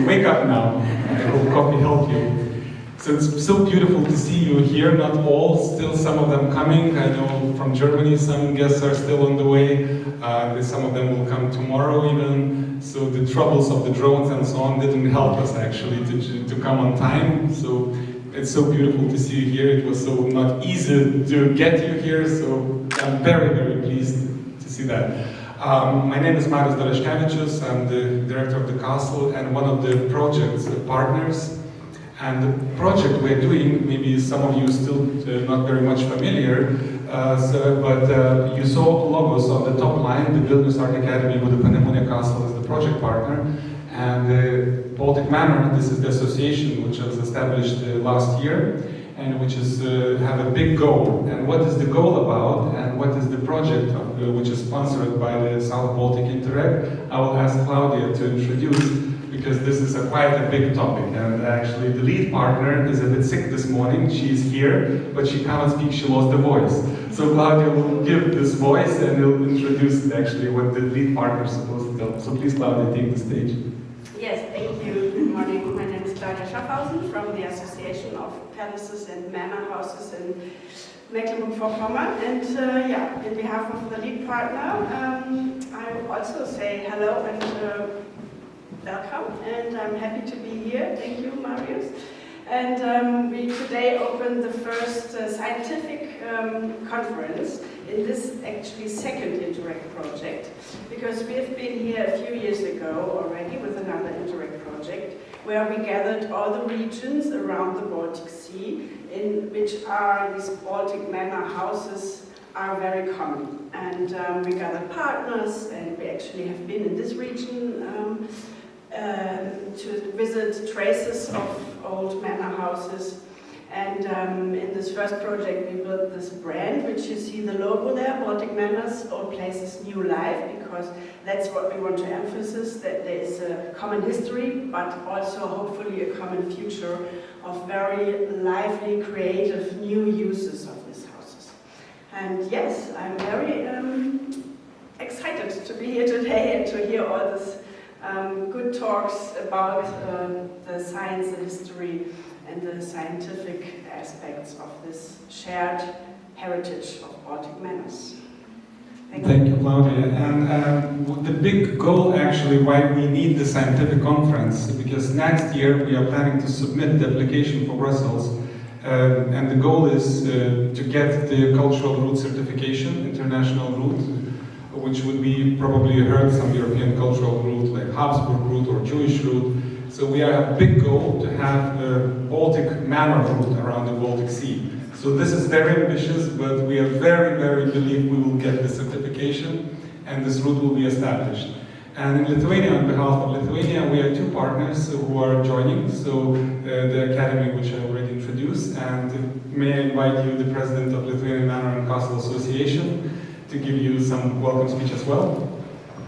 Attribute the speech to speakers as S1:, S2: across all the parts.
S1: wake up now. I hope coffee helped you. So it's so beautiful to see you here, not all, still some of them coming. I know from Germany some guests are still on the way. Some of them will come tomorrow even. So the troubles of the drones and so on didn't help us actually to come on time. So it's so beautiful to see you here. It was so not easy to get you here, so I'm very, very pleased to see that. My name is MANORS. I'm the director of the castle and one of the project's partners. And the project we're doing, maybe some of you still not very much familiar, but you saw logos on the top line, the Vilnius Art Academy with the Panemune Castle as the project partner, and the Baltic Manor, this is the association which was established last year, and which is have a big goal. And what is the goal about, and what is the project which is sponsored by the South Baltic Interreg? I will ask Claudia to introduce, because this is quite a big topic, and actually the lead partner is a bit sick this morning. She's here, but she cannot speak, she lost the voice. So Claudia will give this voice and will introduce actually what the lead partner is supposed to tell. So please, Claudia, take the stage.
S2: Yes, thank you. Good morning. My name is Claudia Schaffhausen from the Association of Palaces and Manor Houses in Mecklenburg-Vorpommern. And in behalf of the lead partner, I will also say hello and welcome, and I'm happy to be here. Thank you, Marius. And we today opened the first scientific conference in this actually second Interreg project, because we've been here a few years ago already with another Interreg project where we gathered all the regions around the Baltic Sea, in which are these Baltic manor houses are very common. And we gathered partners, and we actually have been in this region to visit traces of old manor houses. And in this first project we built this brand, which you see the logo there, Baltic Manors, Old Places, New Life, because that's what we want to emphasize, that there is a common history, but also hopefully a common future of very lively, creative, new uses of these houses. And yes, I'm very excited to be here today and to hear all this good talks about the science, the history, and the scientific aspects of this shared heritage of Baltic manors.
S1: Thank you, Claudia. And the big goal, actually, why we need the scientific conference, because next year we are planning to submit the application for Brussels, and the goal is to get the cultural route certification, international route, which would be, probably you heard, some European cultural route like Habsburg route or Jewish route. So we have a big goal to have a Baltic manor route around the Baltic Sea. So this is very ambitious, but we are very, very believe we will get the certification and this route will be established. And in Lithuania, on behalf of Lithuania, we have two partners who are joining. So the academy, which I already introduced, and may I invite you, the president of Lithuanian Manor and Castle Association, to give you some welcome speech as well.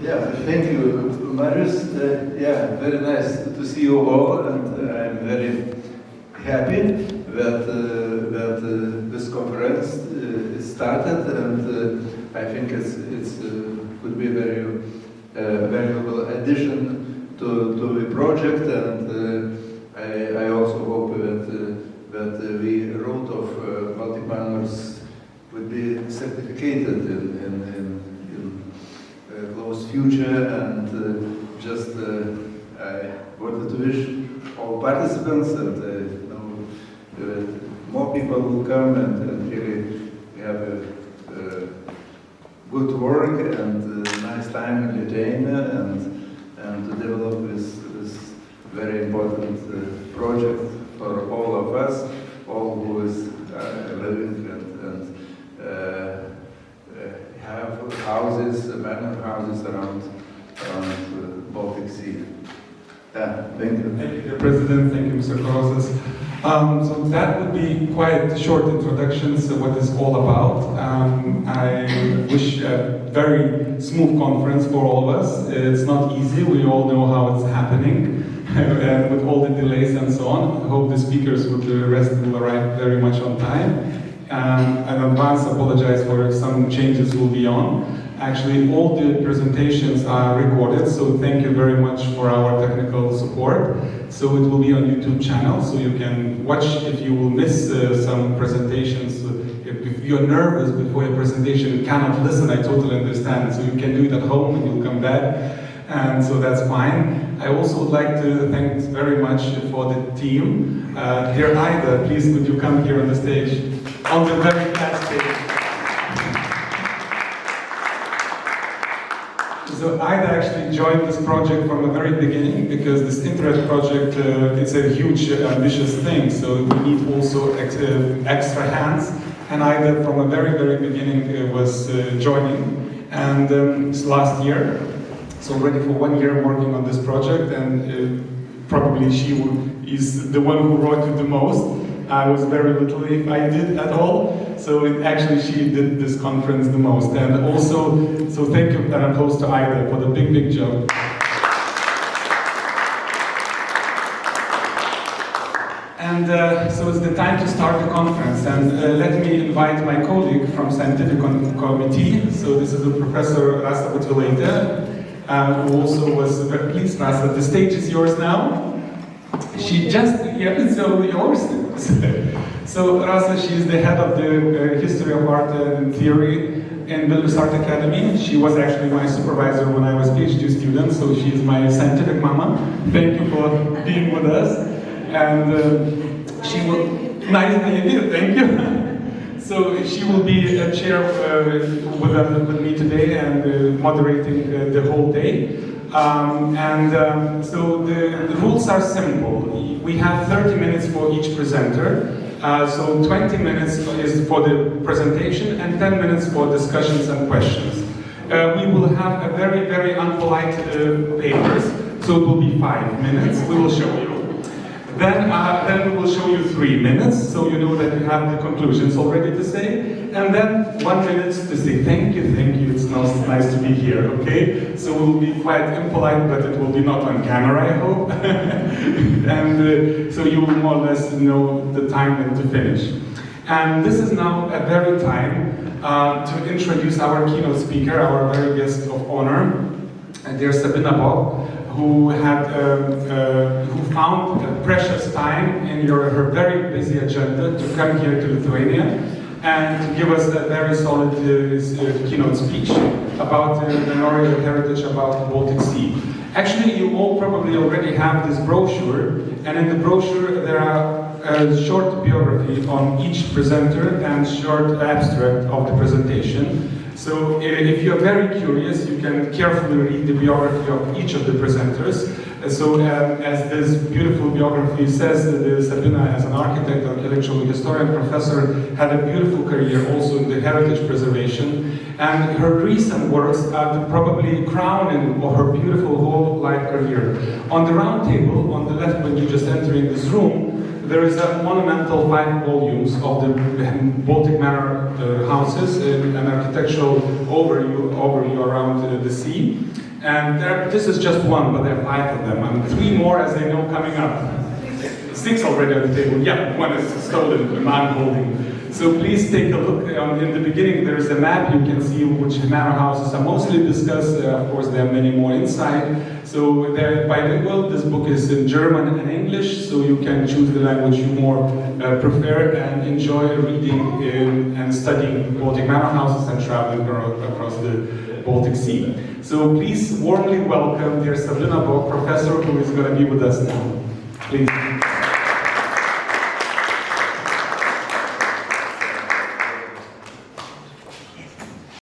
S3: Yeah, thank you, Marius. Very nice to see you all, and I'm very happy that this conference is started, and I think it could be a very valuable addition to the project, and I also hope that the route of Baltic Manors would be certificated in close future, and I wanted to wish all participants and more people will come and really have a good work and nice time in Lithuania and to develop this very important project for all of us, all who is living and have houses, manor houses around Baltic Sea. Thank you.
S1: Thank you, dear President. Thank you, Mr. Krosas. So that would be quite a short introduction to what it's all about. I wish a very smooth conference for all of us. It's not easy. We all know how it's happening. And with all the delays and so on, I hope the speakers with the rest will arrive very much on time. And in advance, apologize for if some changes will be on. Actually, all the presentations are recorded, so thank you very much for our technical support. So it will be on YouTube channel, so you can watch if you will miss some presentations. If you're nervous before your presentation and cannot listen, I totally understand. So you can do it at home and you'll come back, and so that's fine. I also would like to thank very much for the team. Dear Ida, please could you come here on the stage, on the very last stage. So Ida actually joined this project from the very beginning because this internet project, it's a huge, ambitious thing. So we need also extra hands. And Ida from the very, very beginning was joining. And last year, so already for 1 year working on this project, and probably she is the one who wrote it the most. I was very little if I did at all. So actually she did this conference the most. And also, so thank you and applause to Ida for the big, big job. And so it's the time to start the conference. And let me invite my colleague from Scientific Committee. So this is the Professor Rasa Butvilaite, who also was very pleased. Rasa, the stage is yours now. She just, yeah, so yours. So Rasa, she is the head of the History of Art and Theory in Vilnius Art Academy. She was actually my supervisor when I was a PhD student, so she is my scientific mama. Thank you for being with us. And she will, nice idea, thank you. So she will be a chair with me today and moderating the whole day. So the rules are simple. We have 30 minutes for each presenter. So 20 minutes is for the presentation and 10 minutes for discussions and questions. We will have a very, very unpolite papers, so it will be 5 minutes. We will show you. Then we will show you 3 minutes, so you know that you have the conclusions already to say. And then 1 minute to say thank you, it's nice to be here, okay? So we will be quite impolite, but it will be not on camera, I hope. And so you will more or less know the time when to finish. And this is now a very time to introduce our keynote speaker, our very guest of honor, dear Sabina Bock, who found a precious time in her very busy agenda to come here to Lithuania and to give us a very solid keynote speech about the memorial heritage about the Baltic Sea. Actually, you all probably already have this brochure, and in the brochure there are a short biography on each presenter and short abstract of the presentation. So if you're very curious, you can carefully read the biography of each of the presenters. So as this beautiful biography says, Sabina, as an architect, architectural historian, professor, had a beautiful career also in the heritage preservation. And her recent works are probably crowning of her beautiful whole life career. On the round table, on the left when you just enter in this room, there is a monumental 5 volumes of the Baltic manor houses, an architectural overview around the sea. And this is just one, but there are 5 of them, and 3 more as I know coming up. 6 already on the table. Yeah, one is stolen, the man holding. So please take a look. In the beginning there is a map. You can see which manor houses are mostly discussed. Of course, there are many more inside. So they're bilingual. This book is in German and English, so you can choose the language you more prefer and enjoy reading and studying Baltic manor houses and traveling across the Baltic Sea. So please warmly welcome dear Sabina Bock, professor, who is going to be with us now. Please.